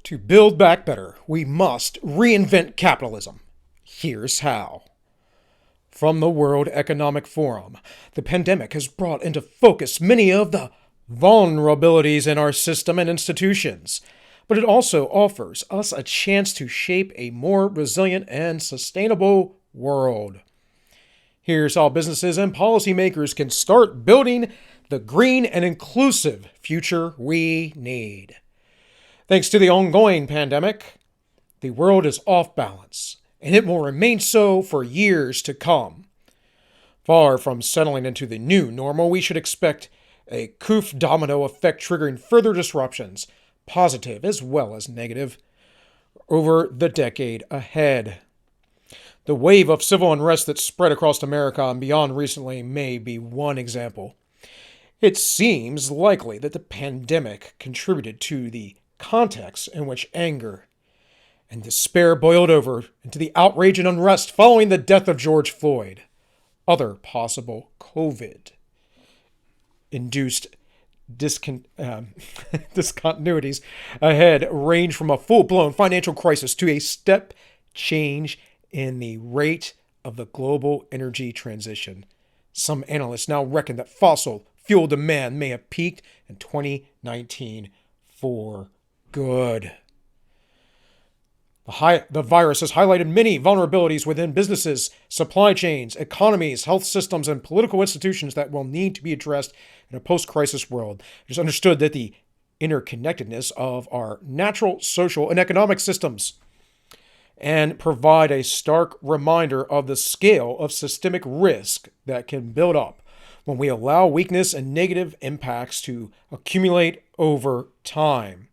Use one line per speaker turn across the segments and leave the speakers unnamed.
To build back better, we must reinvent capitalism. Here's how. From the World Economic Forum, the pandemic has brought into focus many of the vulnerabilities in our system and institutions, but it also offers us a chance to shape a more resilient and sustainable world. Here's how businesses and policymakers can start building the green and inclusive future we need. Thanks to the ongoing pandemic, the world is off balance, and it will remain so for years to come. Far from settling into the new normal, we should expect a coof domino effect triggering further disruptions, positive as well as negative, over the decade ahead. The wave of civil unrest that spread across America and beyond recently may be one example. It seems likely that the pandemic contributed to the context in which anger and despair boiled over into the outrage and unrest following the death of George Floyd. Other possible COVID-induced discontinuities ahead range from a full-blown financial crisis to a step change in the rate of the global energy transition. Some analysts now reckon that fossil fuel demand may have peaked in 2019 for good. The virus has highlighted many vulnerabilities within businesses, supply chains, economies, health systems, and political institutions that will need to be addressed in a post-crisis world. It is understood that the interconnectedness of our natural, social, and economic systems and provide a stark reminder of the scale of systemic risk that can build up when we allow weakness and negative impacts to accumulate over time.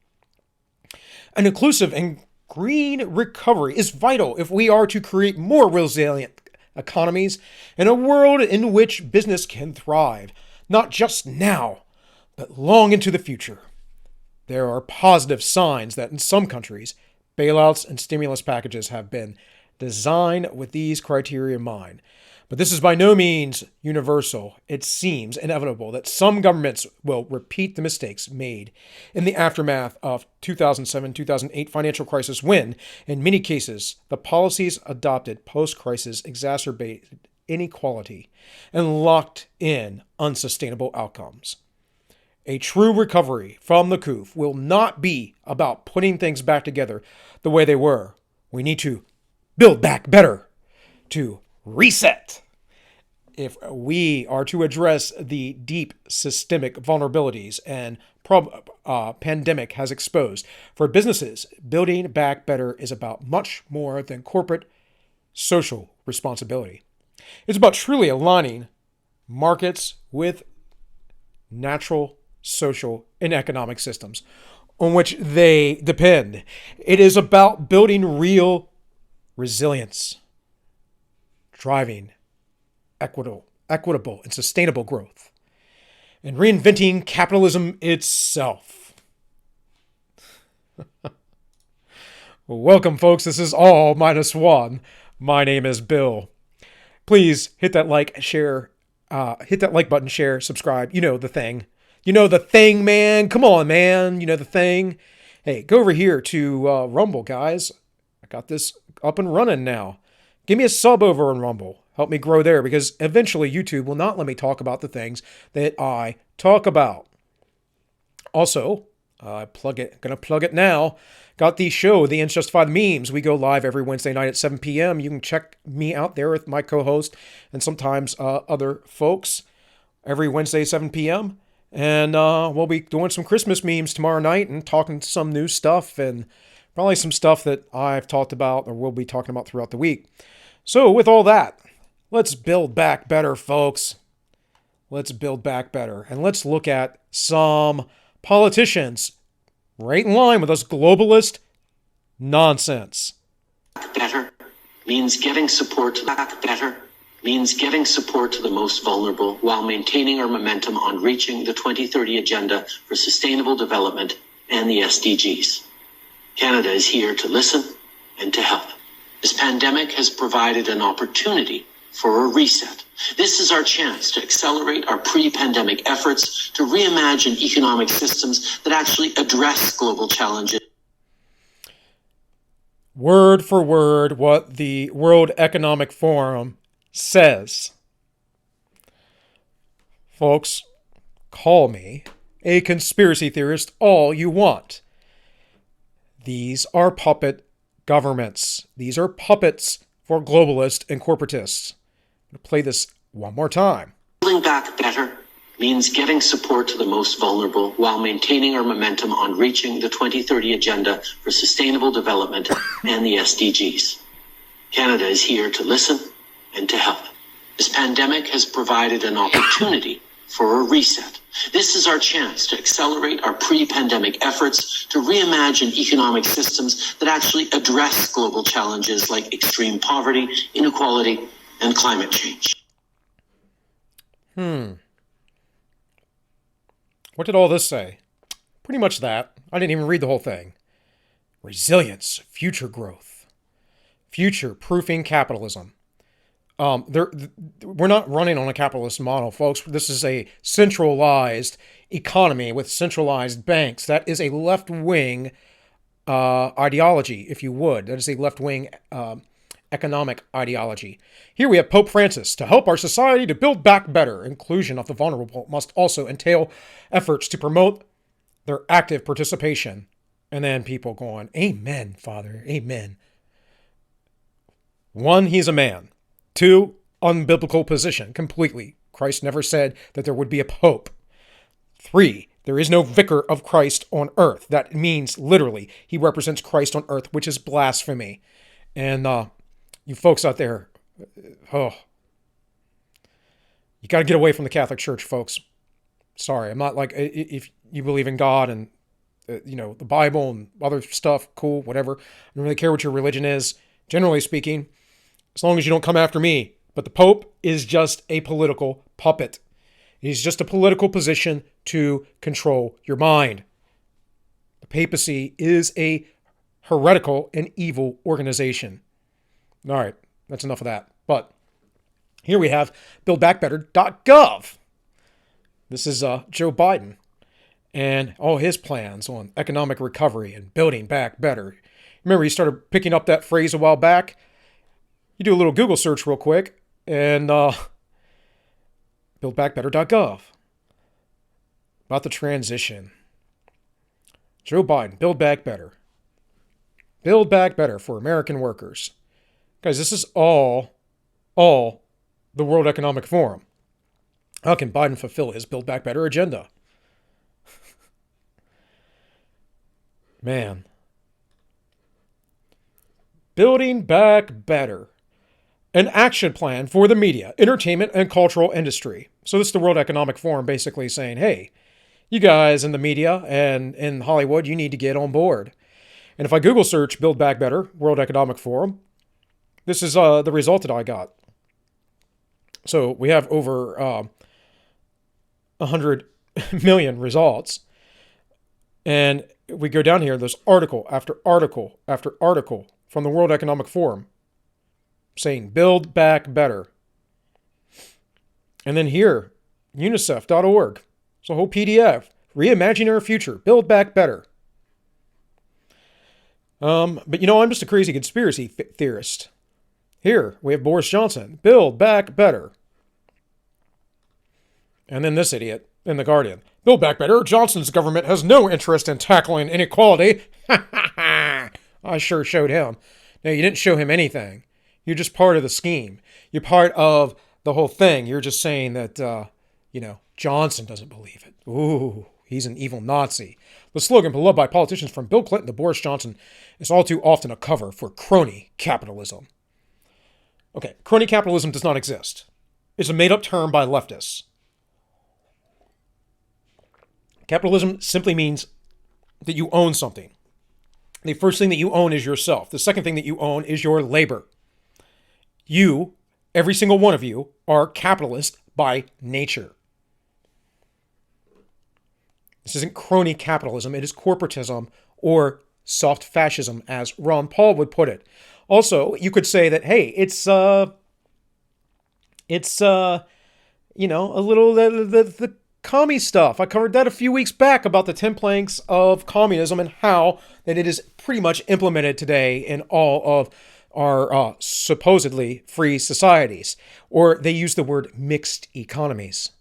An inclusive and green recovery is vital if we are to create more resilient economies and a world in which business can thrive, not just now, but long into the future. There are positive signs that in some countries, bailouts and stimulus packages have been designed with these criteria in mind. But this is by no means universal. It seems inevitable that some governments will repeat the mistakes made in the aftermath of 2007-2008 financial crisis when, in many cases, the policies adopted post-crisis exacerbated inequality and locked in unsustainable outcomes. A true recovery from the coof will not be about putting things back together the way they were. We need to build back better, to reset. If we are to address the deep systemic vulnerabilities and pandemic has exposed for businesses, building back better is about much more than corporate social responsibility. It's about truly aligning markets with natural, social, and economic systems on which they depend. It is about building real resilience, driving equitable and sustainable growth, and reinventing capitalism itself. Welcome, folks. This is All Minus One. My name is Bill. Please hit that like, share, hit that like button, share, subscribe. You know the thing. You know the thing, man. Come on, man. You know the thing. Hey, go over here to Rumble, guys. I got this up and running now. Give me a sub over on Rumble. Help me grow there, because eventually YouTube will not let me talk about the things that I talk about. Also, gonna plug it now. Got the show, The Ends Justify the Memes. We go live every Wednesday night at 7 p.m. You can check me out there with my co-host and sometimes other folks every Wednesday, 7 p.m. And we'll be doing some Christmas memes tomorrow night and talking some new stuff and probably some stuff that I've talked about or will be talking about throughout the week. So with all that, let's build back better, folks. Let's build back better. And let's look at some politicians right in line with this globalist nonsense.
Better means giving support to the most vulnerable while maintaining our momentum on reaching the 2030 Agenda for Sustainable Development and the SDGs. Canada is here to listen and to help. This pandemic has provided an opportunity for a reset. This is our chance to accelerate our pre-pandemic efforts to reimagine economic systems that actually address global challenges.
word for word what the World Economic Forum says. Folks, call me a conspiracy theorist all you want. These are puppet governments. These are puppets for globalists and corporatists. I'm going to play this one more time.
Building back better means getting support to the most vulnerable while maintaining our momentum on reaching the 2030 Agenda for Sustainable Development and the SDGs. Canada is here to listen and to help. This pandemic has provided an opportunity for a reset. This is our chance to accelerate our pre-pandemic efforts to reimagine economic systems that actually address global challenges like extreme poverty, inequality, and climate change.
What did all this say? Pretty much that. I didn't even read the whole thing. Resilience, future growth, future-proofing capitalism. We're not running on a capitalist model, folks. This is a centralized economy with centralized banks. That is a left-wing ideology, if you would. That is a left-wing economic ideology. Here we have Pope Francis. To help our society to build back better, inclusion of the vulnerable must also entail efforts to promote their active participation. And then people going, amen, Father, amen. 1, he's a man. 2, unbiblical position, completely. Christ never said that there would be a pope. 3, there is no vicar of Christ on earth. That means literally he represents Christ on earth, which is blasphemy. And you folks out there, you got to get away from the Catholic Church, folks. Sorry, I'm not like, if you believe in God and, the Bible and other stuff, cool, whatever. I don't really care what your religion is, generally speaking, as long as you don't come after me. But the Pope is just a political puppet. He's just a political position to control your mind. The papacy is a heretical and evil organization. All right, that's enough of that. But here we have buildbackbetter.gov. This is Joe Biden and all his plans on economic recovery and building back better. Remember, he started picking up that phrase a while back. You do a little Google search real quick and buildbackbetter.gov. About the transition. Joe Biden, Build Back Better. Build Back Better for American workers. Guys, this is all the World Economic Forum. How can Biden fulfill his Build Back Better agenda? Man. Building Back Better. An action plan for the media, entertainment, and cultural industry. So this is the World Economic Forum basically saying, hey, you guys in the media and in Hollywood, you need to get on board. And if I Google search Build Back Better, World Economic Forum, this is the result that I got. So we have over 100 million results. And we go down here, there's article after article after article from the World Economic Forum saying build back better. And then here, unicef.org. It's a whole PDF. Reimagine our future. Build back better. But I'm just a crazy conspiracy theorist. Here, we have Boris Johnson. Build back better. And then this idiot in The Guardian. Build back better. Johnson's government has no interest in tackling inequality. I sure showed him. No, you didn't show him anything. You're just part of the scheme. You're part of the whole thing. You're just saying that, Johnson doesn't believe it. Ooh, he's an evil Nazi. The slogan beloved by politicians from Bill Clinton to Boris Johnson is all too often a cover for crony capitalism. Okay, crony capitalism does not exist. It's a made-up term by leftists. Capitalism simply means that you own something. The first thing that you own is yourself. The second thing that you own is your labor. You, every single one of you, are capitalist by nature. This isn't crony capitalism. It is corporatism or soft fascism, as Ron Paul would put it. Also, you could say that, hey, it's a little, the commie stuff. I covered that a few weeks back about the 10 planks of communism and how that it is pretty much implemented today in all of our supposedly free societies. Or they use the word mixed economies.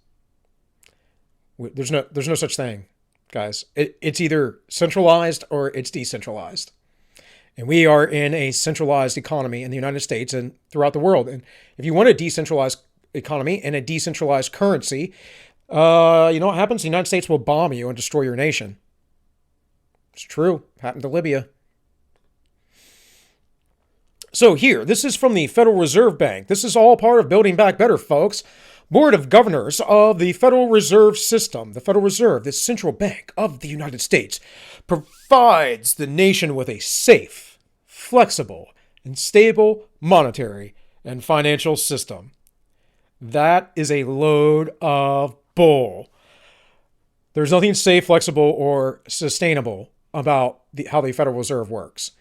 There's no such thing, guys. It's either centralized or it's decentralized. And we are in a centralized economy in the United States and throughout the world. And if you want a decentralized economy and a decentralized currency, you know what happens? The United States will bomb you and destroy your nation. It's true. Happened to Libya. So here, this is from the Federal Reserve Bank. This is all part of Building Back Better, folks. Board of Governors of the Federal Reserve System, the Federal Reserve, the central bank of the United States, provides the nation with a safe, flexible, and stable monetary and financial system. That is a load of bull. There's nothing safe, flexible, or sustainable about how the Federal Reserve works.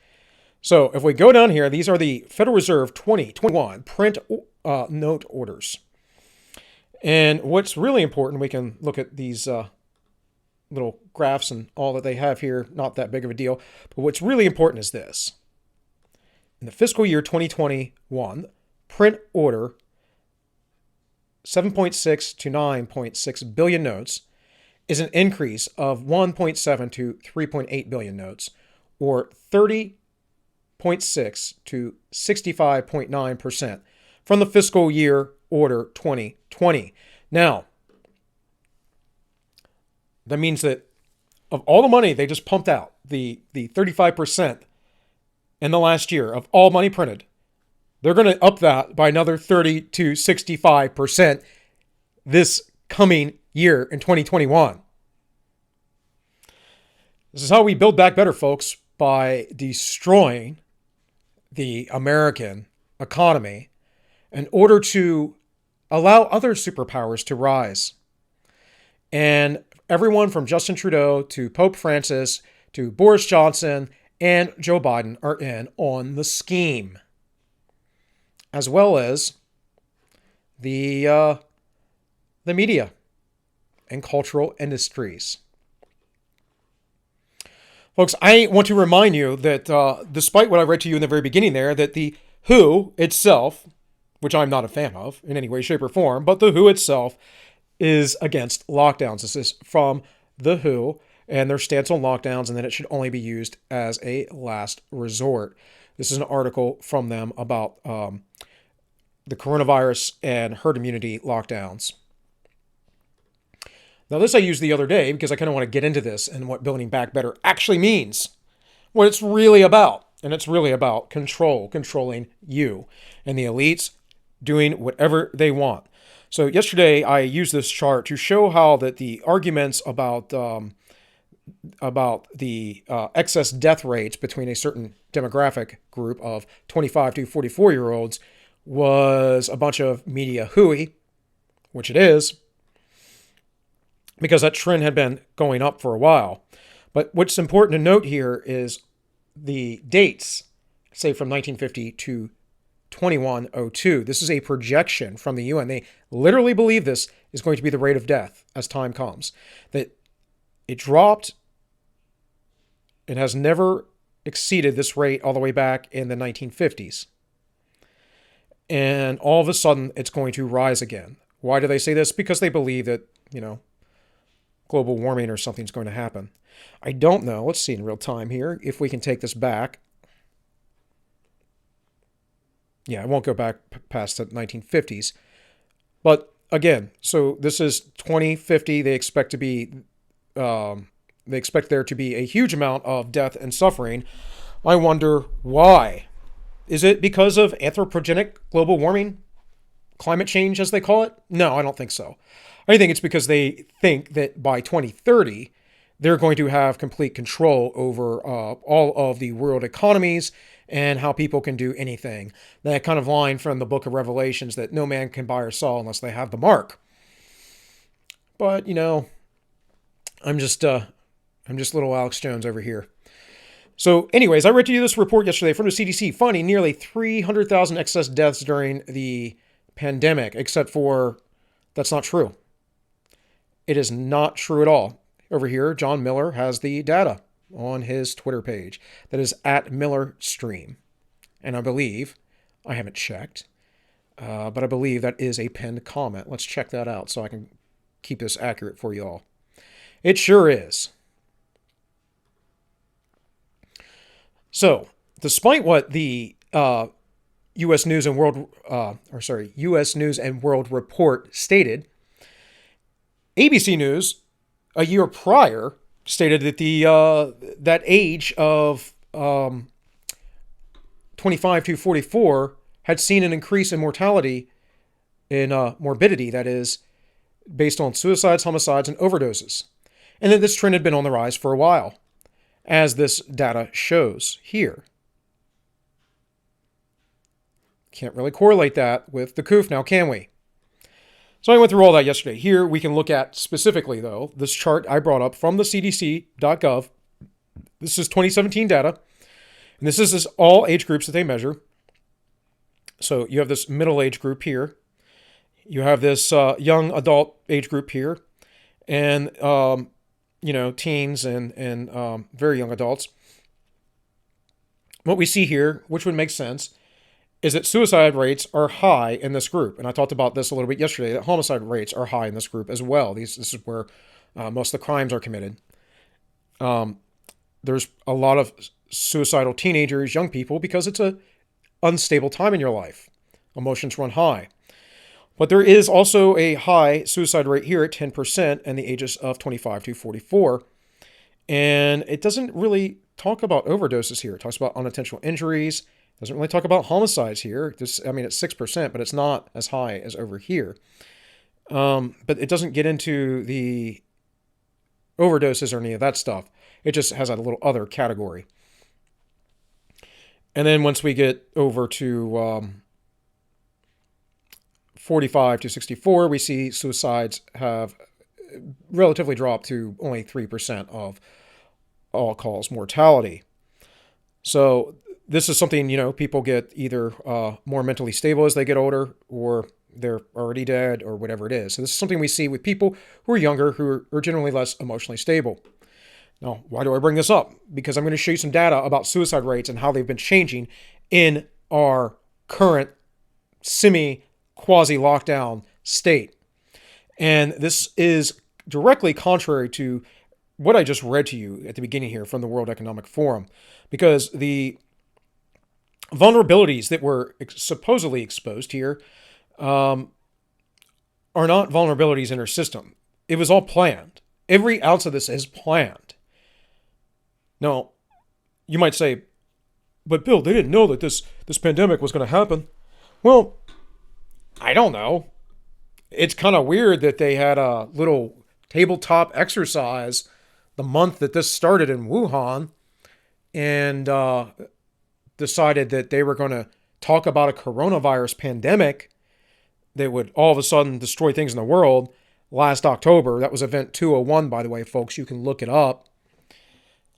So if we go down here, these are the Federal Reserve 2021 print note orders. And what's really important, we can look at these little graphs and all that they have here, not that big of a deal. But what's really important is this. In the fiscal year 2021, print order 7.6 to 9.6 billion notes is an increase of 1.7 to 3.8 billion notes, or 30.6 to 65.9% from the fiscal year order 2020. Now, that means that of all the money they just pumped out, the 35% in the last year of all money printed, they're going to up that by another 30 to 65% this coming year in 2021. This is how we build back better, folks, by destroying the American economy in order to allow other superpowers to rise. And everyone from Justin Trudeau to Pope Francis to Boris Johnson and Joe Biden are in on the scheme, as well as the media and cultural industries. Folks, I want to remind you that despite what I read to you in the very beginning there, that the WHO itself, which I'm not a fan of in any way, shape, or form, but the WHO itself is against lockdowns. This is from the WHO and their stance on lockdowns, and that it should only be used as a last resort. This is an article from them about the coronavirus and herd immunity lockdowns. Now, this I used the other day because I kind of want to get into this and what building back better actually means, what it's really about. And it's really about controlling you and the elites doing whatever they want. So yesterday I used this chart to show how that the arguments about the excess death rates between a certain demographic group of 25 to 44-year-olds was a bunch of media hooey, which it is, because that trend had been going up for a while. But what's important to note here is the dates, say from 1950 to 2102. This is a projection from the UN. They literally believe this is going to be the rate of death as time comes. That it dropped and has never exceeded this rate all the way back in the 1950s. And all of a sudden, it's going to rise again. Why do they say this? Because they believe that, global warming or something's going to happen. I don't know. Let's see in real time here if we can take this back. Yeah, I won't go back past the 1950s. But again, so this is 2050. They expect there to be a huge amount of death and suffering. I wonder why. Is it because of anthropogenic global warming? Climate change, as they call it? No, I don't think so. I think it's because they think that by 2030, they're going to have complete control over all of the world economies and how people can do anything. That kind of line from the book of Revelations that no man can buy or sell unless they have the mark. But, I'm just little Alex Jones over here. So anyways, I read to you this report yesterday from the CDC finding nearly 300,000 excess deaths during the pandemic, except for that's not true. It is not true at all. Over here, John Miller has the data on his Twitter page. That is at MillerStream. And I believe, I haven't checked, but I believe that is a pinned comment. Let's check that out so I can keep this accurate for you all. It sure is. So, despite what the U.S. News and World Report stated, ABC News a year prior stated that that age of 25 to 44 had seen an increase in mortality, in morbidity, that is, based on suicides, homicides, and overdoses, and that this trend had been on the rise for a while, as this data shows here. Can't really correlate that with the coof now, can we? So I went through all that yesterday. Here we can look at specifically, though, this chart I brought up from the CDC.gov. This is 2017 data, and this is all age groups that they measure. So you have this middle age group here. You have this young adult age group here, and teens and very young adults. What we see here, which would make sense, is that suicide rates are high in this group. And I talked about this a little bit yesterday, that homicide rates are high in this group as well. This is where most of the crimes are committed. There's a lot of suicidal teenagers, young people, because it's an unstable time in your life. Emotions run high. But there is also a high suicide rate here at 10% in the ages of 25 to 44. And it doesn't really talk about overdoses here. It talks about unintentional injuries. It doesn't really talk about homicides here. It's 6%, but it's not as high as over here. But it doesn't get into the overdoses or any of that stuff. It just has a little other category. And then once we get over to 45 to 64, we see suicides have relatively dropped to only 3% of all-cause mortality. So this is something, people get either more mentally stable as they get older, or they're already dead, or whatever it is. So this is something we see with people who are younger, who are generally less emotionally stable. Now, why do I bring this up? Because I'm going to show you some data about suicide rates and how they've been changing in our current quasi-lockdown state. And this is directly contrary to what I just read to you at the beginning here from the World Economic Forum, because the vulnerabilities that were supposedly exposed here are not vulnerabilities in our system. It was all planned. Every ounce of this is planned. Now, you might say, but Bill, they didn't know that this pandemic was going to happen. Well, I don't know. It's kind of weird that they had a little tabletop exercise the month that this started in Wuhan, and decided that they were going to talk about a coronavirus pandemic that would all of a sudden destroy things in the world last October. That was event 201, by the way, folks. You can look it up.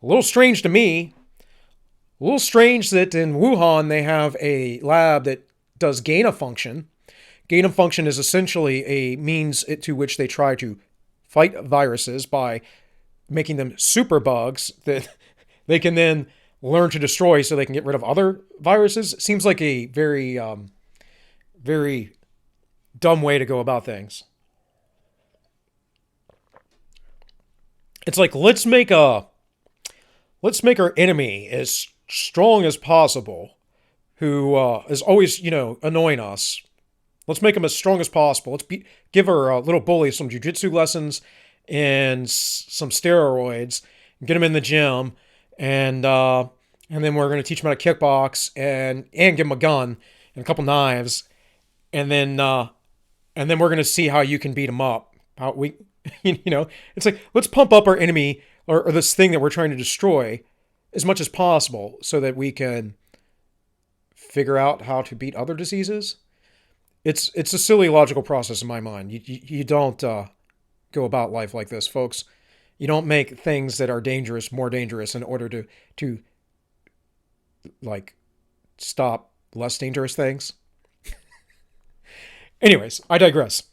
A little strange to me. A little strange that in Wuhan they have a lab that does gain of function. Gain of function is essentially a means to which they try to fight viruses by making them super bugs that they can then learn to destroy so they can get rid of other viruses. Seems like a very, very dumb way to go about things. It's like, let's make our enemy as strong as possible, who is always, annoying us. Let's make him as strong as possible. Let's give our little bully some jiu-jitsu lessons and some steroids, and get him in the gym, and then we're going to teach him how to kickbox and give him a gun and a couple knives, and then we're going to see how you can beat him up. It's like, let's pump up our enemy or this thing that we're trying to destroy as much as possible so that we can figure out how to beat other diseases. It's a silly logical process in my mind. You don't go about life like this, folks. You don't make things that are dangerous more dangerous in order to stop less dangerous things. Anyways, I digress.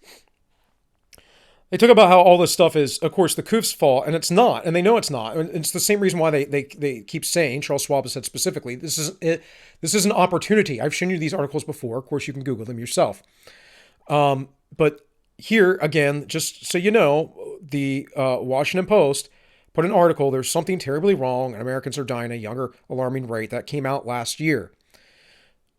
They talk about how all this stuff is, of course, the coof's fault, and it's not, and they know it's not. And it's the same reason why they keep saying, Charles Schwab has said specifically, this is it. This is an opportunity. I've shown you these articles before. Of course, you can Google them yourself. But here again, just so you know, the Washington Post put an article. There's something terribly wrong, and Americans are dying at a younger, alarming rate. That came out last year.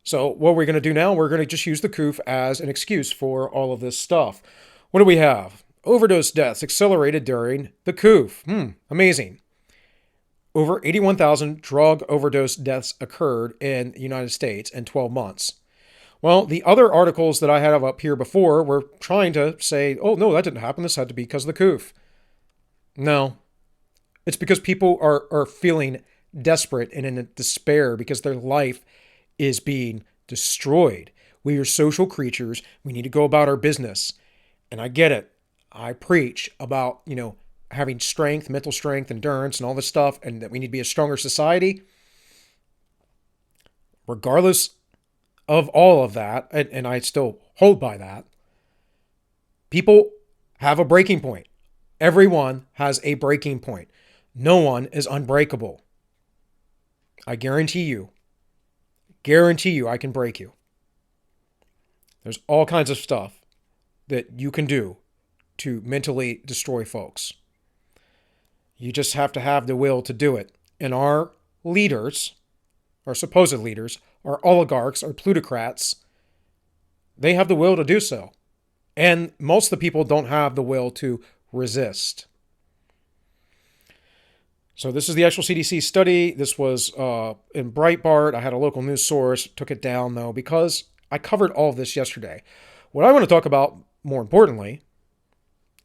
So what we're going to do now, we're going to just use the coof as an excuse for all of this stuff. What do we have? Overdose deaths accelerated during the coof. Amazing. Over 81,000 drug overdose deaths occurred in the United States in 12 months. Well, the other articles that I had up here before were trying to say, oh, no, that didn't happen. This had to be because of the coof. No. It's because people are feeling desperate and in despair because their life is being destroyed. We are social creatures. We need to go about our business. And I get it. I preach about, having strength, mental strength, endurance, and all this stuff, and that we need to be a stronger society. Regardless of all of that, and I still hold by that, people have a breaking point. Everyone has a breaking point. No one is unbreakable. I guarantee you I can break you. There's all kinds of stuff that you can do to mentally destroy folks. You just have to have the will to do it. And our leaders, our supposed leaders, our oligarchs, our plutocrats, they have the will to do so. And most of the people don't have the will to resist. So this is the actual CDC study. This was in Breitbart. I had a local news source, took it down though, because I covered all of this yesterday. What I want to talk about, more importantly,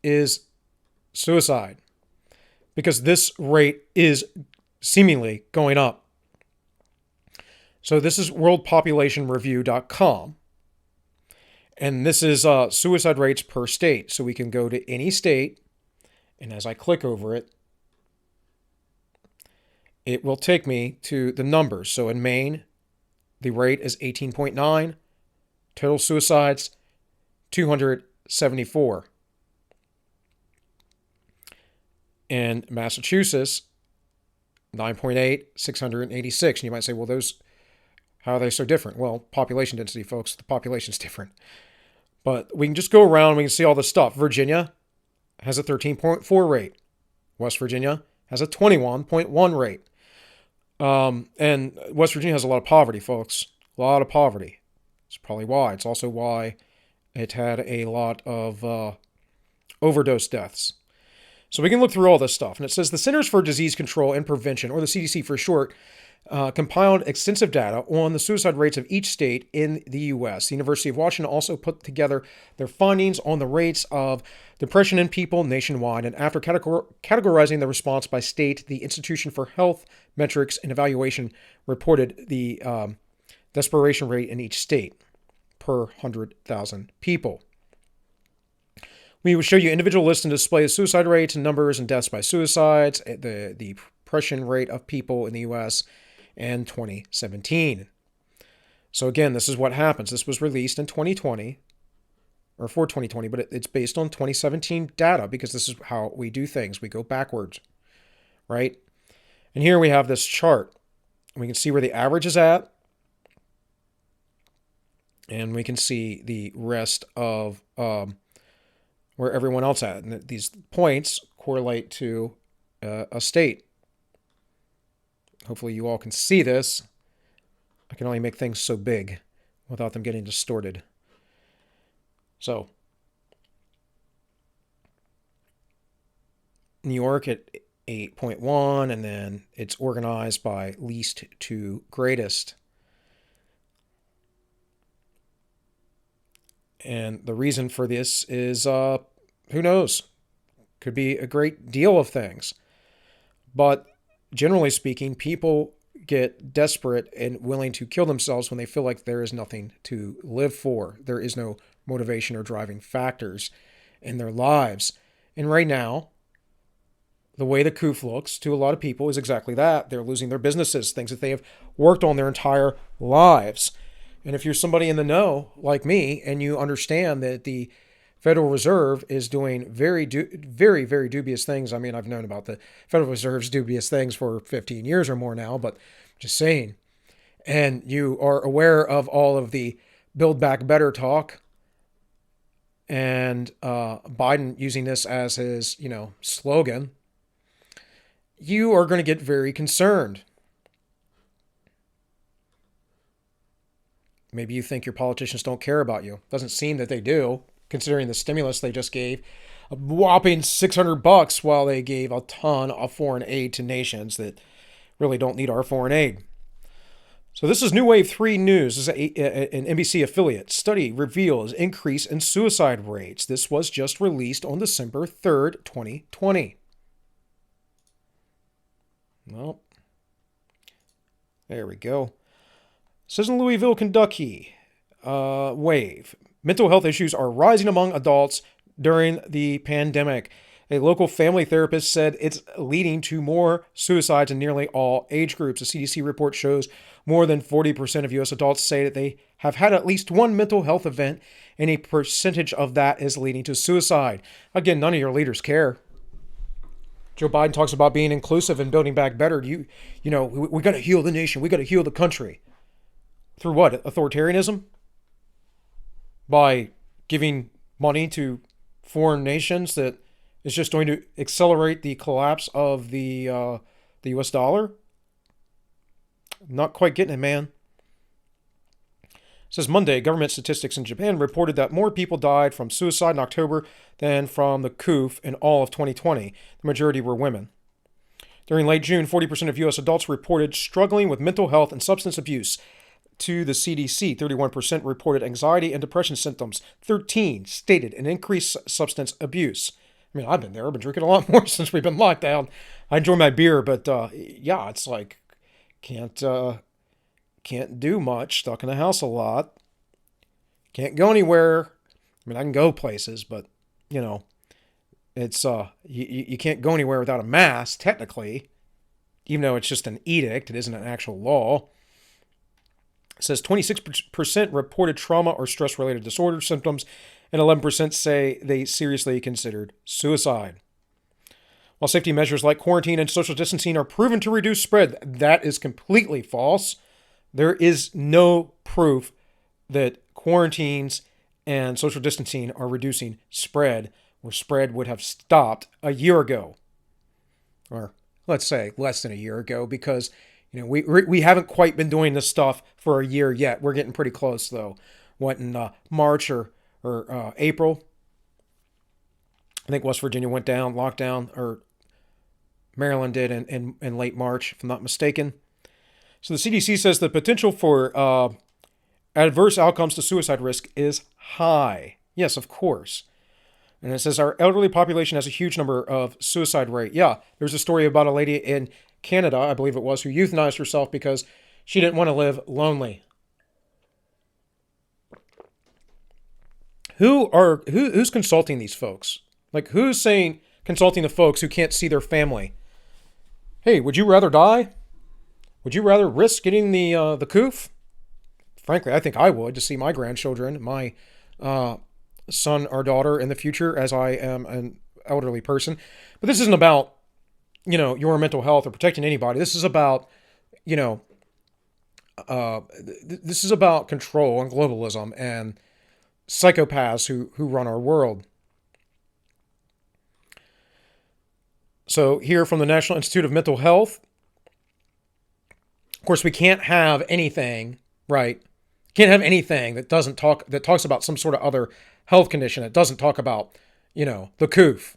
is suicide, because this rate is seemingly going up. So this is worldpopulationreview.com, and this is suicide rates per state. So we can go to any state, and as I click over it, it will take me to the numbers. So in Maine, the rate is 18.9, total suicides 274. In Massachusetts, 9.8, 686. And you might say, well, how are they so different? Well, population density, folks. The population's different. But we can just go around. We can see all this stuff. Virginia has a 13.4 rate. West Virginia has a 21.1 rate. And West Virginia has a lot of poverty, folks. A lot of poverty. It's probably why. It's also why it had a lot of overdose deaths. So we can look through all this stuff. And it says the Centers for Disease Control and Prevention, or the CDC for short, compiled extensive data on the suicide rates of each state in the U.S. The University of Washington also put together their findings on the rates of depression in people nationwide. And after categorizing the response by state, the Institution for Health Metrics and Evaluation reported the desperation rate in each state per 100,000 people. We will show you individual lists and display of suicide rates and numbers and deaths by suicides, the depression rate of people in the U.S. in 2017. So again, this is what happens. This was released in 2020, or for 2020, but it's based on 2017 data because this is how we do things. We go backwards, right? And here we have this chart. We can see where the average is at, and we can see the rest of where everyone else at. And these points correlate to a state. Hopefully you all can see this. I can only make things so big without them getting distorted. So, New York at 8.1, and then it's organized by least to greatest. And the reason for this is, who knows? Could be a great deal of things. But generally speaking, people get desperate and willing to kill themselves when they feel like there is nothing to live for. There is no motivation or driving factors in their lives. And right now, the way the coof looks to a lot of people is exactly that. They're losing their businesses, things that they have worked on their entire lives. And if you're somebody in the know, like me, and you understand that the Federal Reserve is doing very, very dubious things. I mean, I've known about the Federal Reserve's dubious things for 15 years or more now, but just saying. And you are aware of all of the Build Back Better talk and Biden using this as his, slogan. You are going to get very concerned. Maybe you think your politicians don't care about you. Doesn't seem that they do, considering the stimulus they just gave, a whopping $600 while they gave a ton of foreign aid to nations that really don't need our foreign aid. So this is New Wave 3 News. This is an NBC affiliate. Study reveals increase in suicide rates. This was just released on December 3rd, 2020. Well, there we go. It says in Louisville, Kentucky, Wave. Mental health issues are rising among adults during the pandemic. A local family therapist said it's leading to more suicides in nearly all age groups. A CDC report shows more than 40% of U.S. adults say that they have had at least one mental health event, and a percentage of that is leading to suicide. Again, none of your leaders care. Joe Biden talks about being inclusive and building back better. We got to heal the nation. We got to heal the country. Through what? Authoritarianism? By giving money to foreign nations that is just going to accelerate the collapse of the U.S. dollar? Not quite getting it, man. It says Monday, government statistics in Japan reported that more people died from suicide in October than from the coof in all of 2020. The majority were women. During late June, 40% of U.S. adults reported struggling with mental health and substance abuse. To the CDC, 31% reported anxiety and depression symptoms. 13% stated an increased substance abuse. I mean, I've been there. I've been drinking a lot more since we've been locked down. I enjoy my beer, but yeah, it's like can't do much. Stuck in the house a lot. Can't go anywhere. I mean, I can go places, but it's you can't go anywhere without a mask. Technically, even though it's just an edict, it isn't an actual law. It says 26% reported trauma or stress-related disorder symptoms, and 11% say they seriously considered suicide. While safety measures like quarantine and social distancing are proven to reduce spread, that is completely false. There is no proof that quarantines and social distancing are reducing spread, where spread would have stopped a year ago. Or let's say less than a year ago, because we haven't quite been doing this stuff for a year yet. We're getting pretty close, though. What, in March or April? I think West Virginia went down, lockdown, or Maryland did in late March, if I'm not mistaken. So the CDC says the potential for adverse outcomes to suicide risk is high. Yes, of course. And it says our elderly population has a huge number of suicide rate. Yeah, there's a story about a lady in Canada, I believe it was, who euthanized herself because she didn't want to live lonely. Who's consulting these folks? Like, who's consulting the folks who can't see their family? Hey, would you rather die? Would you rather risk getting the coof? Frankly, I think I would, to see my grandchildren, my son or daughter in the future, as I am an elderly person. But this isn't about your mental health or protecting anybody. This is about, this is about control and globalism and psychopaths who run our world. So here from the National Institute of Mental Health, of course, we can't have anything, right? Can't have anything that talks about some sort of other health condition. It doesn't talk about, the coof.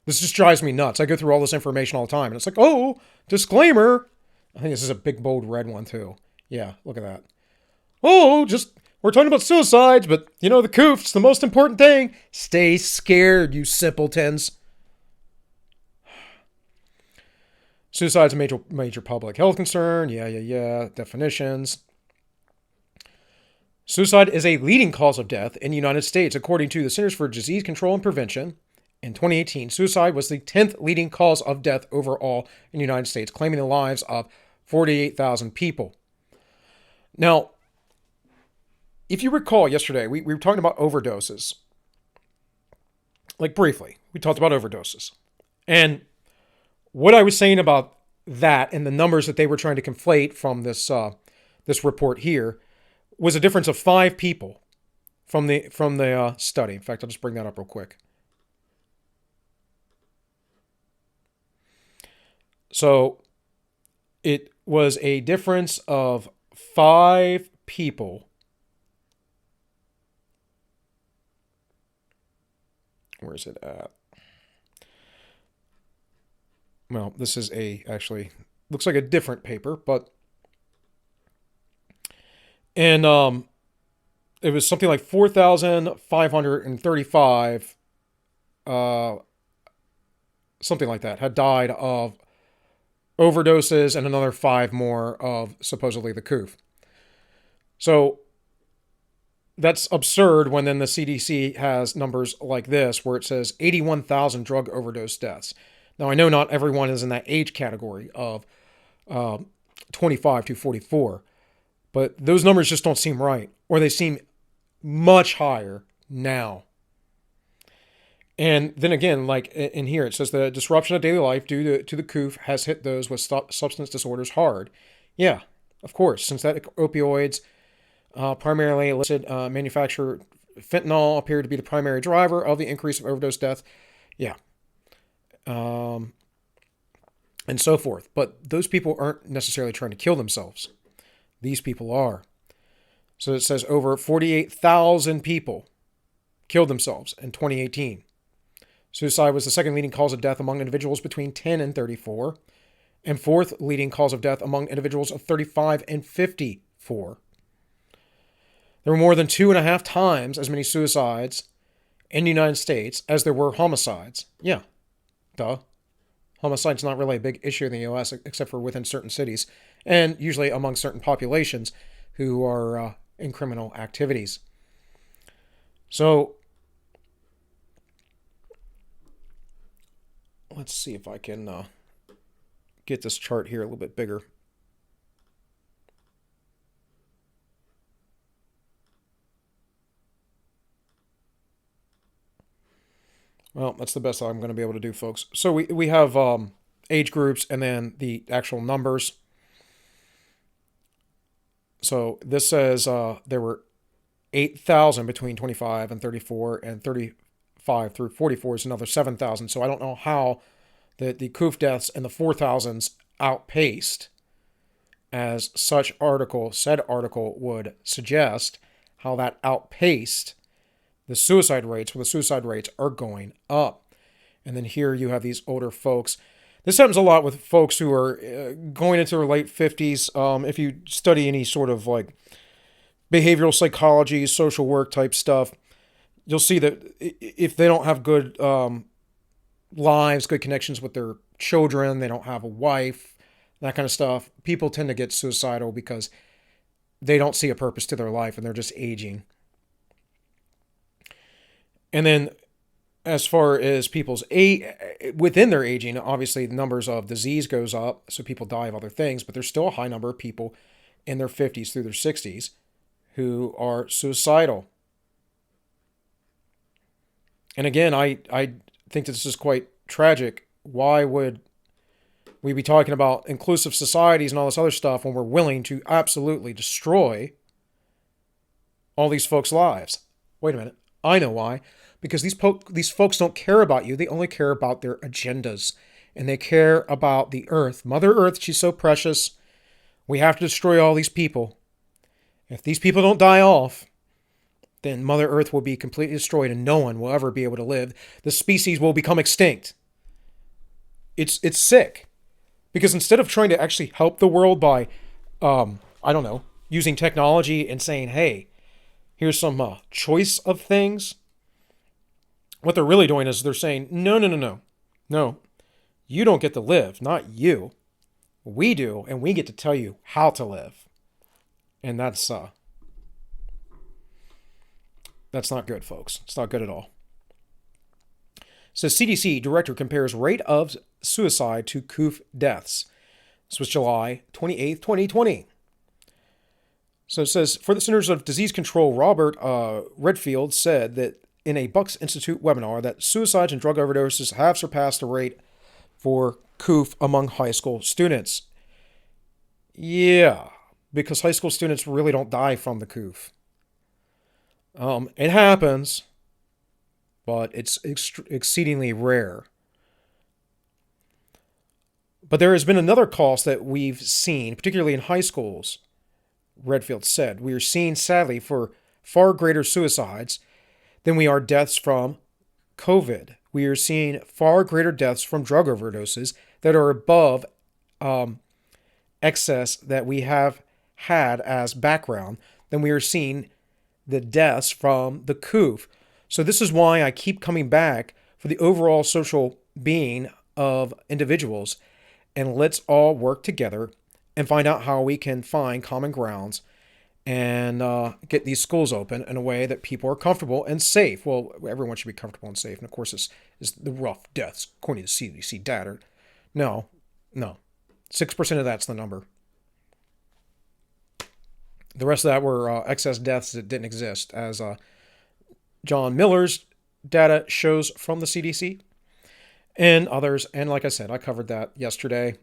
This just drives me nuts. I go through all this information all the time, and it's like, oh, disclaimer. I think this is a big, bold red one, too. Yeah, look at that. Oh, we're talking about suicides, but, the coof's the most important thing. Stay scared, you simpletons. Suicide's a major public health concern. Yeah. Definitions. Suicide is a leading cause of death in the United States, according to the Centers for Disease Control and Prevention. In 2018, suicide was the 10th leading cause of death overall in the United States, claiming the lives of 48,000 people. Now, if you recall yesterday, we were talking about overdoses. like briefly, we talked about overdoses. And what I was saying about that and the numbers that they were trying to conflate from this report here was a difference of 5 people from the study. In fact, I'll just bring that up real quick. So it was a difference of 5 people. Where is it at? Well, this is actually looks like a different paper, but and it was something like 4,535, something like that, had died of overdoses, and another 5 more of supposedly the coof. So that's absurd when then the CDC has numbers like this, where it says 81,000 drug overdose deaths. Now, I know not everyone is in that age category of 25 to 44, but those numbers just don't seem right, or they seem much higher now. And then again, like in here, it says the disruption of daily life due to the coof has hit those with substance disorders hard. Yeah, of course. Synthetic opioids, primarily illicit manufacturer fentanyl, appear to be the primary driver of the increase of overdose death. Yeah. And so forth. But those people aren't necessarily trying to kill themselves. These people are. So it says over 48,000 people killed themselves in 2018. Suicide was the second leading cause of death among individuals between 10 and 34, and fourth leading cause of death among individuals of 35 and 54. There were more than 2.5 times as many suicides in the United States as there were homicides. Yeah, duh. Homicide's not really a big issue in the U.S. except for within certain cities, and usually among certain populations who are in criminal activities. So, let's see if I can get this chart here a little bit bigger. Well, that's the best I'm going to be able to do, folks. So we have age groups and then the actual numbers. So this says there were 8,000 between 25 and 34, and 35 through 44 is another 7,000. So I don't know how the coof deaths and the 4,000s outpaced, as said article would suggest, how that outpaced the suicide rates, well, the suicide rates are going up. And then here you have these older folks. This happens a lot with folks who are going into their late 50s. If you study any sort of like behavioral psychology, social work type stuff, you'll see that if they don't have good lives, good connections with their children, they don't have a wife, that kind of stuff, people tend to get suicidal because they don't see a purpose to their life and they're just aging. And then as far as people's within their aging, obviously the numbers of disease goes up, so people die of other things, but there's still a high number of people in their 50s through their 60s who are suicidal. And again, I think that this is quite tragic. Why would we be talking about inclusive societies and all this other stuff when we're willing to absolutely destroy all these folks' lives? Wait a minute. I know why. Because these folks don't care about you. They only care about their agendas. And they care about the earth. Mother Earth, she's so precious. We have to destroy all these people. If these people don't die off, then Mother Earth will be completely destroyed and no one will ever be able to live. The species will become extinct. It's sick. Because instead of trying to actually help the world by, using technology and saying, hey, here's some choice of things, what they're really doing is they're saying, no, you don't get to live, not you. We do, and we get to tell you how to live. And that's not good, folks. It's not good at all. So CDC director compares rate of suicide to coof deaths. This was July 28th, 2020. So it says, for the Centers of Disease Control, Robert Redfield said that in a Bucks Institute webinar that suicides and drug overdoses have surpassed the rate for coof among high school students. Yeah, because high school students really don't die from the coof. It happens, but it's exceedingly rare. But there has been another cost that we've seen, particularly in high schools, Redfield said. We are seeing, sadly, for far greater suicides than we are deaths from COVID. We are seeing far greater deaths from drug overdoses that are above excess that we have had as background than we are seeing the deaths from the coof. So this is why I keep coming back for the overall social being of individuals, and let's all work together and find out how we can find common grounds and get these schools open in a way that people are comfortable and safe. Well, everyone should be comfortable and safe. And of course, this is the rough deaths, according to CDC data. No. 6% of that's the number. The rest of that were excess deaths that didn't exist, as John Miller's data shows from the CDC and others. And like I said, I covered that yesterday.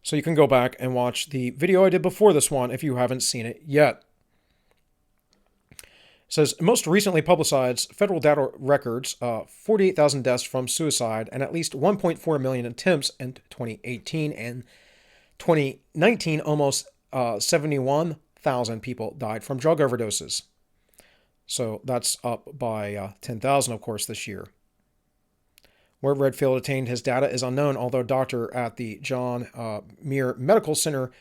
So you can go back and watch the video I did before this one if you haven't seen it yet. It says, most recently publicized federal data records 48,000 deaths from suicide and at least 1.4 million attempts in 2018. And 2019, almost 71,000 people died from drug overdoses. So that's up by 10,000, of course, this year. Where Redfield obtained his data is unknown, although a doctor at the John Muir Medical Center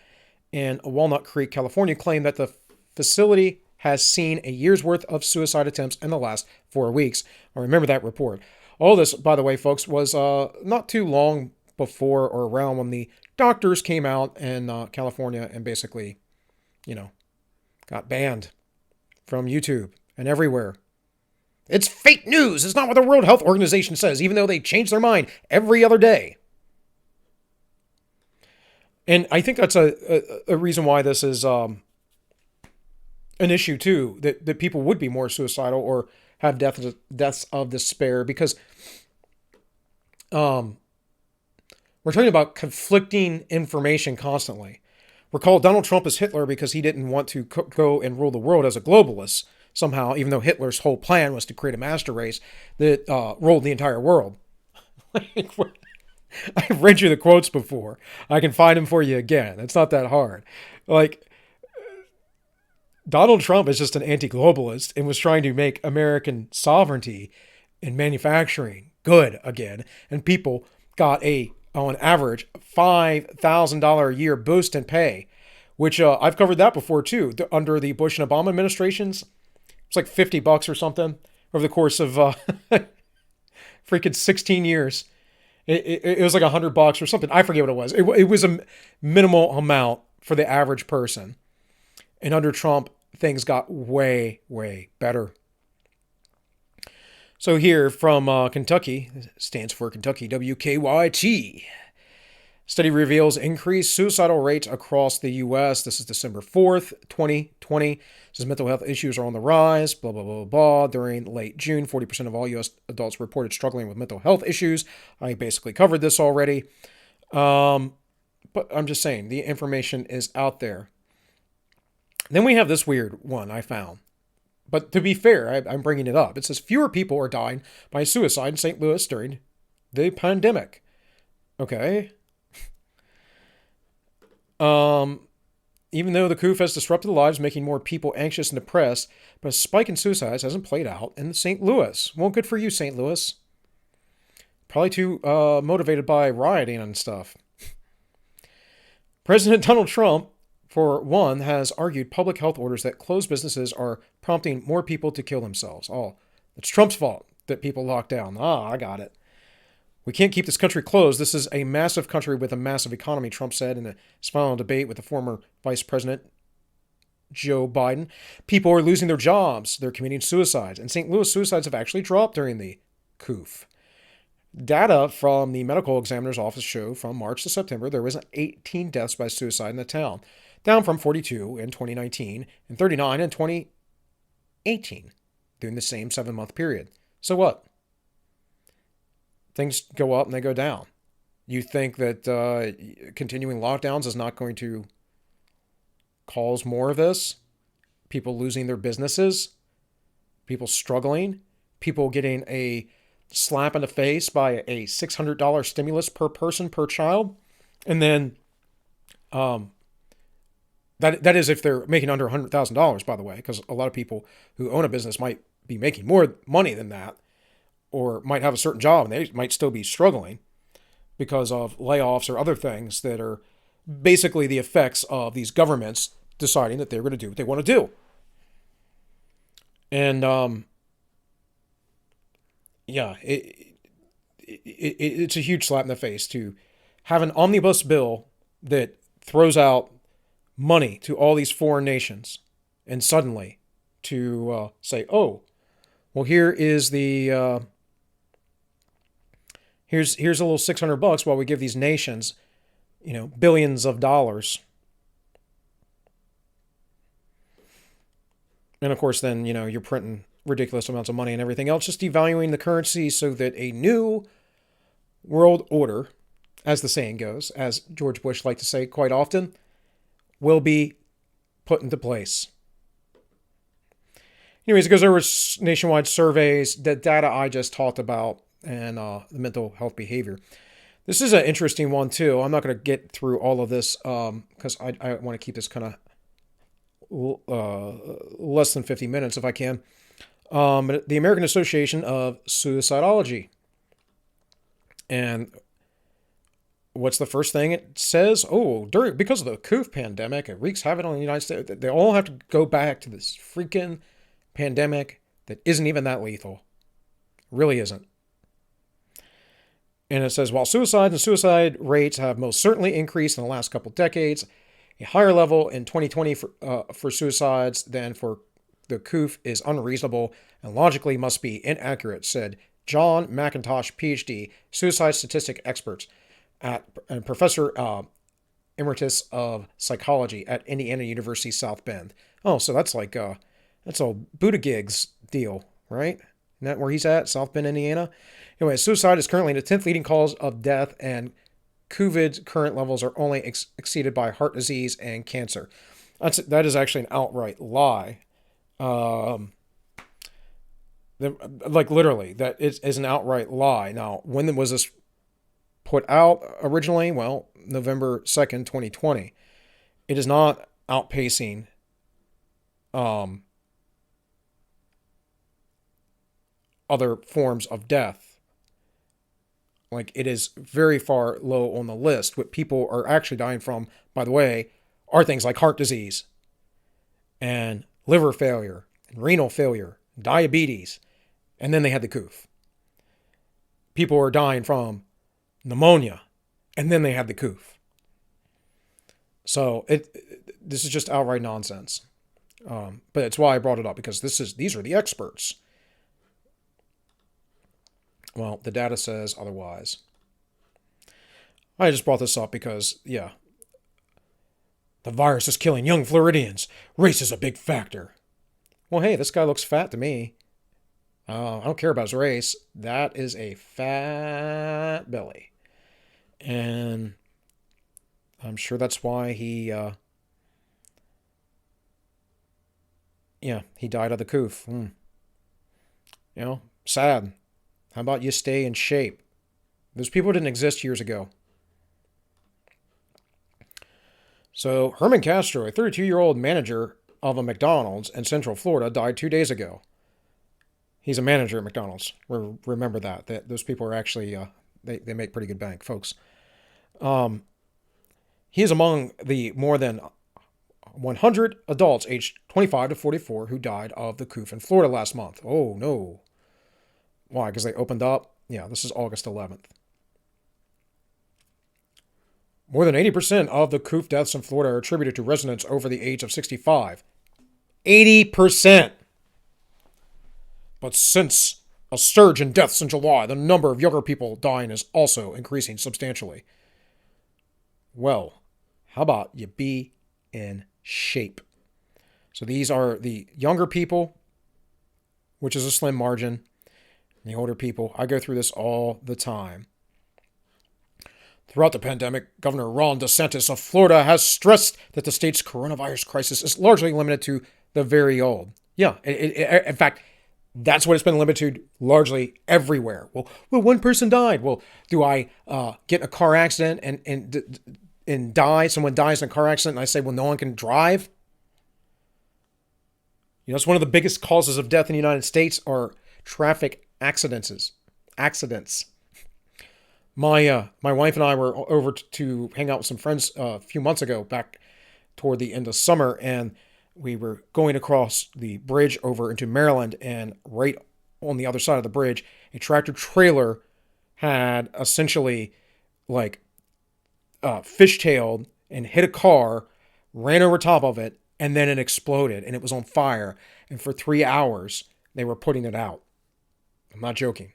in Walnut Creek, California, claimed that the facility has seen a year's worth of suicide attempts in the last 4 weeks. I remember that report. All this, by the way, folks, was not too long before or around when the doctors came out in California and basically, got banned from YouTube and everywhere. It's fake news. It's not what the World Health Organization says, even though they change their mind every other day. And I think that's a reason why this is an issue, too, that people would be more suicidal or have deaths of despair, because we're talking about conflicting information constantly. Recall, Donald Trump is Hitler because he didn't want to go and rule the world as a globalist. Somehow, even though Hitler's whole plan was to create a master race that ruled the entire world. I've read you the quotes before. I can find them for you again. It's not that hard. Donald Trump is just an anti-globalist and was trying to make American sovereignty and manufacturing good again. And people got on average, $5,000 a year boost in pay, which I've covered that before too. Under the Bush and Obama administrations, it's like $50 or something over the course of freaking 16 years. It was like $100 or something. I forget what it was. It was a minimal amount for the average person. And under Trump, things got way, way better. So here from Kentucky, stands for Kentucky, WKYT. Study reveals increased suicidal rates across the U.S. This is December 4th, 2020. It says mental health issues are on the rise, blah, blah, blah, blah. During late June, 40% of all U.S. adults reported struggling with mental health issues. I basically covered this already. But I'm just saying, the information is out there. Then we have this weird one I found. But to be fair, I'm bringing it up. It says fewer people are dying by suicide in St. Louis during the pandemic. Okay. Even though the coof has disrupted lives, making more people anxious and depressed, but a spike in suicides hasn't played out in St. Louis. Well, good for you, St. Louis. Probably too motivated by rioting and stuff. President Donald Trump, for one, has argued public health orders that closed businesses are prompting more people to kill themselves. Oh, it's Trump's fault that people lock down. I got it. We can't keep this country closed. This is a massive country with a massive economy, Trump said in his final debate with the former Vice President Joe Biden. People are losing their jobs. They're committing suicides. And St. Louis suicides have actually dropped during the coof. Data from the medical examiner's office show from March to September, there was 18 deaths by suicide in the town, down from 42 in 2019 and 39 in 2018. during the same 7-month period. So what? Things go up and they go down. You think that continuing lockdowns is not going to cause more of this? People losing their businesses, people struggling, people getting a slap in the face by a $600 stimulus per person per child, and then that is if they're making under $100,000, by the way, because a lot of people who own a business might be making more money than that, or might have a certain job and they might still be struggling because of layoffs or other things that are basically the effects of these governments deciding that they're going to do what they want to do. And it's a huge slap in the face to have an omnibus bill that throws out money to all these foreign nations, and suddenly to say, oh, well, here is the here's a little $600 while we give these nations, billions of dollars. And of course, then, you're printing ridiculous amounts of money and everything else, just devaluing the currency so that a new world order, as the saying goes, as George Bush liked to say quite often, will be put into place. Anyways, it goes over nationwide surveys, the data I just talked about, and the mental health behavior. This is an interesting one, too. I'm not going to get through all of this because I want to keep this kind of less than 50 minutes if I can. The American Association of Suicidology. And what's the first thing it says? Oh, because of the coof pandemic, it wreaks havoc on the United States. They all have to go back to this freaking pandemic that isn't even that lethal. It really isn't. And it says, while suicides and suicide rates have most certainly increased in the last couple decades, a higher level in 2020 for suicides than for the coof is unreasonable and logically must be inaccurate, said John McIntosh, PhD, suicide statistic expert and professor emeritus of psychology at Indiana University South Bend. Oh, so that's like that's old Buttigieg's deal, right? Isn't that where he's at, South Bend, Indiana? Anyway, suicide is currently the 10th leading cause of death, and COVID's current levels are only exceeded by heart disease and cancer. That is actually an outright lie. Literally, that is an outright lie. Now, when was this put out originally? Well, November 2nd, 2020. It is not outpacing other forms of death. Like, it is very far low on the list. What people are actually dying from, by the way, are things like heart disease and liver failure and renal failure, diabetes, and then they had the coof. People are dying from pneumonia, and then they had the coof. So this is just outright nonsense. But it's why I brought it up, because these are the experts. Well, the data says otherwise. I just brought this up because, the virus is killing young Floridians. Race is a big factor. Well, hey, this guy looks fat to me. I don't care about his race. That is a fat belly. And I'm sure that's why he died of the coof. Sad. How about you stay in shape? Those people didn't exist years ago. So, Herman Castro, a 32-year-old manager of a McDonald's in Central Florida, died 2 days ago. He's a manager at McDonald's. Remember that. Those people are actually, they make pretty good bank, folks. He is among the more than 100 adults aged 25 to 44 who died of the coof in Florida last month. Oh, no. Why? Because they opened up? Yeah, this is August 11th. More than 80% of the coof deaths in Florida are attributed to residents over the age of 65. 80%! But since a surge in deaths in July, the number of younger people dying is also increasing substantially. Well, how about you be in shape? So these are the younger people which is a slim margin. The older people, I go through this all the time. Throughout the pandemic, Governor Ron DeSantis of Florida has stressed that the state's coronavirus crisis is largely limited to the very old. Yeah, in fact, that's what it's been limited to largely everywhere. Well, one person died. Well, do I get in a car accident and die? Someone dies in a car accident, and I say, well, no one can drive. You know, it's one of the biggest causes of death in the United States are traffic accidents. My wife and I were over to hang out with some friends a few months ago, back toward the end of summer, and we were going across the bridge over into Maryland, and right on the other side of the bridge, a tractor trailer had essentially like fishtailed and hit a car, ran over top of it, and then it exploded, and it was on fire. And for 3 hours, they were putting it out. I'm not joking.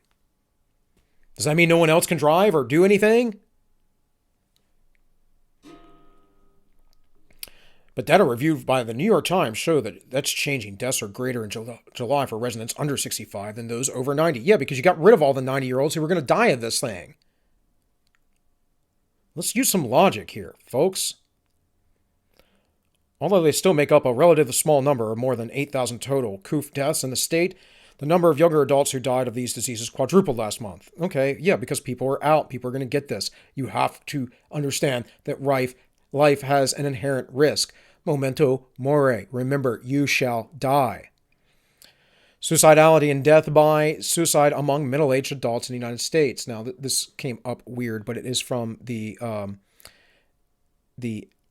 Does that mean no one else can drive or do anything? But data reviewed by the New York Times show that that's changing. Deaths are greater in July for residents under 65 than those over 90. Yeah, because you got rid of all the 90-year-olds who were going to die of this thing. Let's use some logic here, folks. Although they still make up a relatively small number of more than 8,000 total coof deaths in the state, the number of younger adults who died of these diseases quadrupled last month. Okay, yeah, because people are out. People are going to get this. You have to understand that life has an inherent risk. Memento mori. Remember, you shall die. Suicidality and death by suicide among middle-aged adults in the United States. Now, this came up weird, but it is from the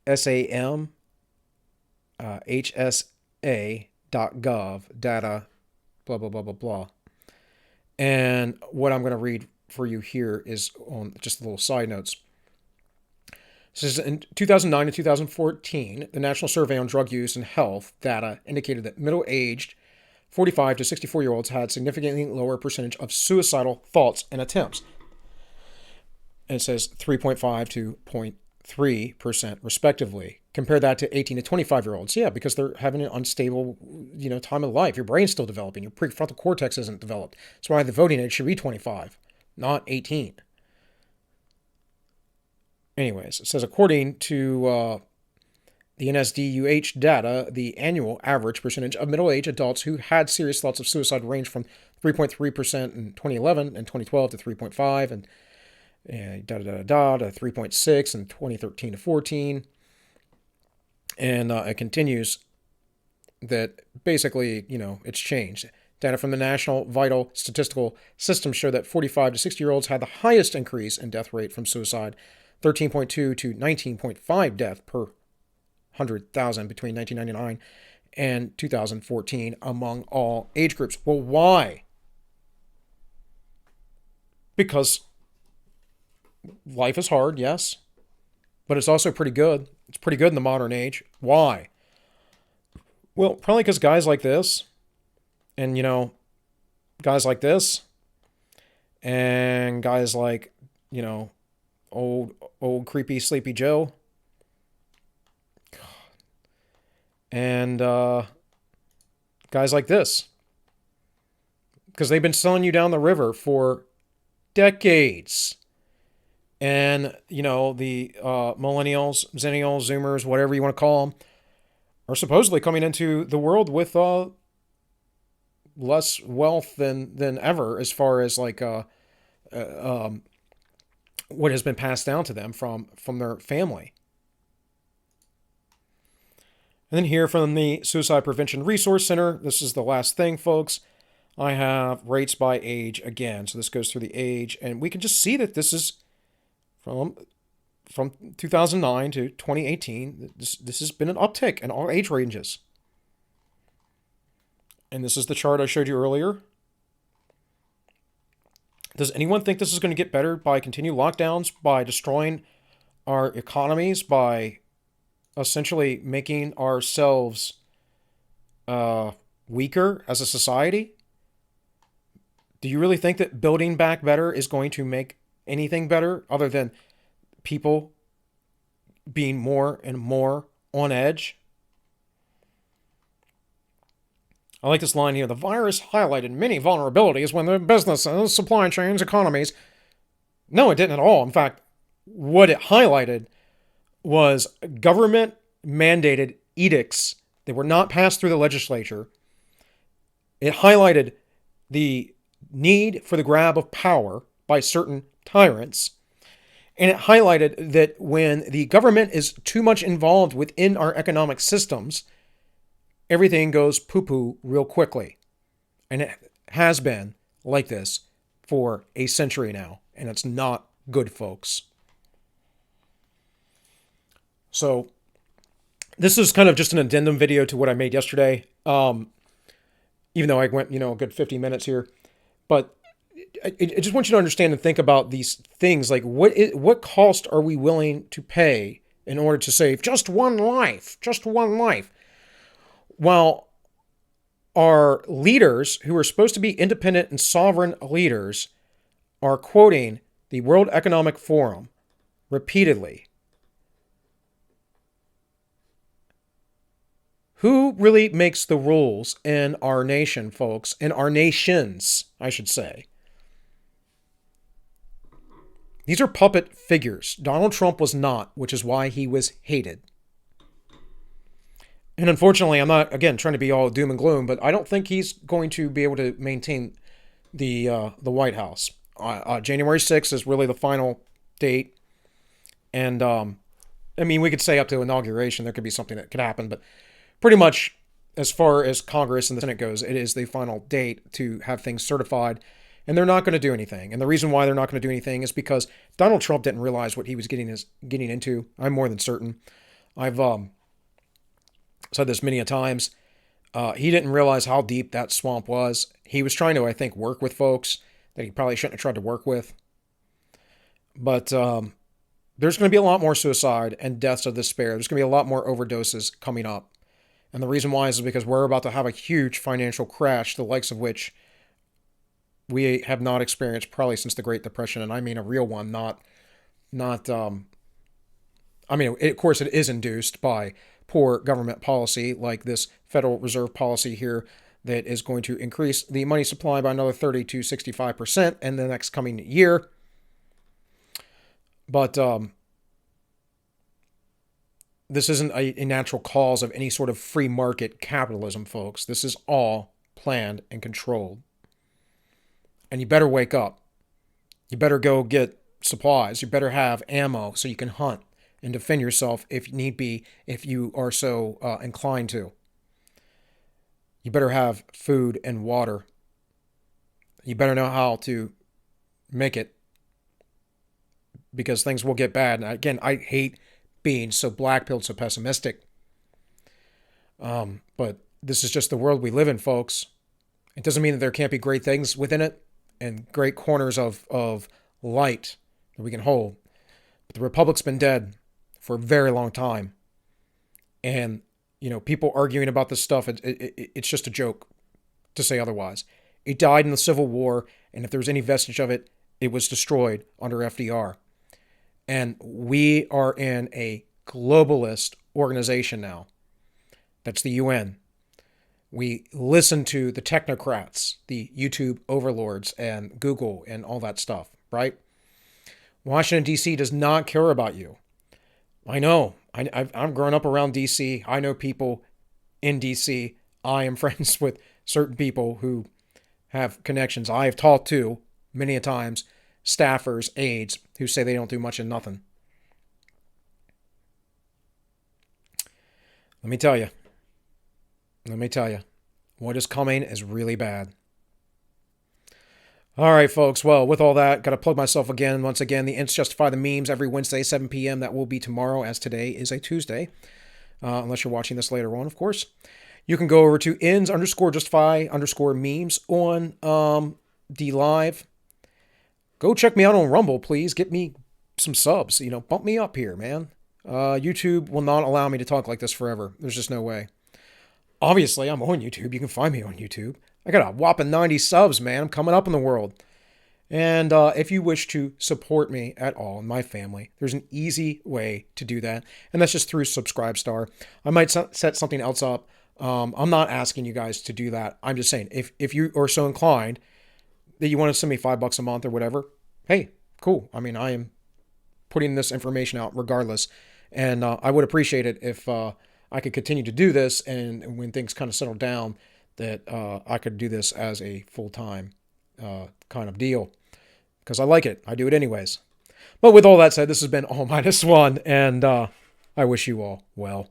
SAM, HSA.gov data, blah, blah, blah, blah, blah. And what I'm going to read for you here is on just a little side notes. This is in 2009 and 2014, the National Survey on Drug Use and Health data indicated that middle-aged 45 to 64-year-olds had significantly lower percentage of suicidal thoughts and attempts. And it says 3.5 to 0.3% respectively. Compare that to 18 to 25-year-olds. Yeah, because they're having an unstable, time of life. Your brain's still developing. Your prefrontal cortex isn't developed. That's why the voting age should be 25, not 18. Anyways, it says according to the NSDUH data, the annual average percentage of middle-aged adults who had serious thoughts of suicide ranged from 3.3% in 2011 and 2012 to 3.5 and to 3.6 in 2013 to 14. And it continues that basically, it's changed. Data from the National Vital Statistical System show that 45 to 60-year-olds had the highest increase in death rate from suicide, 13.2 to 19.5 death per 100,000 between 1999 and 2014 among all age groups. Well, why? Because life is hard, yes, but it's also pretty good. It's pretty good in the modern age. Why? Well, probably because guys like this, and guys like this, and guys like, old creepy Sleepy Joe, and guys like this, because they've been selling you down the river for decades. And, the millennials, zennials, zoomers, whatever you want to call them, are supposedly coming into the world with less wealth than ever, as far as what has been passed down to them from their family. And then here from the Suicide Prevention Resource Center, this is the last thing, folks. I have rates by age again. So this goes through the age, and we can just see that this is from 2009 to 2018. This has been an uptick in all age ranges. And this is the chart I showed you earlier. Does anyone think this is going to get better by continued lockdowns, by destroying our economies, by essentially making ourselves weaker as a society? Do you really think that building back better is going to make anything better other than people being more and more on edge? I like this line here. The virus highlighted many vulnerabilities within businesses, supply chains, economies. No, it didn't at all. In fact, what it highlighted was government mandated edicts that were not passed through the legislature. It highlighted the need for the grab of power by certain tyrants. And it highlighted that when the government is too much involved within our economic systems, everything goes poo-poo real quickly. And it has been like this for a century now. And it's not good, folks. So this is kind of just an addendum video to what I made yesterday. Even though I went, a good 50 minutes here. But I just want you to understand and think about these things. Like, what cost are we willing to pay in order to save just one life? Just one life. While our leaders, who are supposed to be independent and sovereign leaders, are quoting the World Economic Forum repeatedly. Who really makes the rules in our nation, folks? In our nations, I should say. These are puppet figures. Donald Trump was not, which is why he was hated. And unfortunately, I'm not, again, trying to be all doom and gloom, but I don't think he's going to be able to maintain the White House. January 6th is really the final date. And, we could say up to inauguration, there could be something that could happen, but pretty much as far as Congress and the Senate goes, it is the final date to have things certified. And they're not going to do anything. And the reason why they're not going to do anything is because Donald Trump didn't realize what he was getting into. I'm more than certain. I've said this many a times. He didn't realize how deep that swamp was. He was trying to, I think, work with folks that he probably shouldn't have tried to work with. But there's going to be a lot more suicide and deaths of despair. There's going to be a lot more overdoses coming up. And the reason why is because we're about to have a huge financial crash, the likes of which we have not experienced probably since the Great Depression. And I mean a real one, of course it is induced by poor government policy like this Federal Reserve policy here that is going to increase the money supply by another 30 to 65% in the next coming year. But this isn't a natural cause of any sort of free market capitalism, folks. This is all planned and controlled. And you better wake up. You better go get supplies. You better have ammo so you can hunt and defend yourself if need be, if you are so inclined to. You better have food and water. You better know how to make it, because things will get bad. And again, I hate being so black-pilled, so pessimistic. But this is just the world we live in, folks. It doesn't mean that there can't be great things within it and great corners of light that we can hold. But the Republic's been dead for a very long time. And, people arguing about this stuff, it's just a joke to say otherwise. It died in the Civil War, and if there was any vestige of it, it was destroyed under FDR. And we are in a globalist organization now. That's the UN. We listen to the technocrats, the YouTube overlords, and Google and all that stuff, right? Washington, D.C. does not care about you. I know. I'm growing up around D.C. I know people in D.C. I am friends with certain people who have connections. I have talked to, many a times, staffers, aides, who say they don't do much and nothing. Let me tell you, what is coming is really bad. All right, folks. Well, with all that, got to plug myself again. Once again, the Ints Justify the Memes every Wednesday, 7 p.m. That will be tomorrow, as today is a Tuesday. Unless you're watching this later on, of course. You can go over to ins_justify_memes on D Live. Go check me out on Rumble, please. Get me some subs. Bump me up here, man. YouTube will not allow me to talk like this forever. There's just no way. Obviously, I'm on YouTube. You can find me on YouTube. I got a whopping 90 subs, man. I'm coming up in the world. And if you wish to support me at all and my family, there's an easy way to do that. And that's just through Subscribestar. I might set something else up I'm not asking you guys to do that. I'm just saying, if you are so inclined that you want to send me $5 a month or whatever, hey, cool. I mean, I am putting this information out regardless, and I would appreciate it if I could continue to do this, and when things kind of settle down, that I could do this as a full time kind of deal because I like it. I do it anyways. But with all that said, this has been all minus one, and I wish you all well.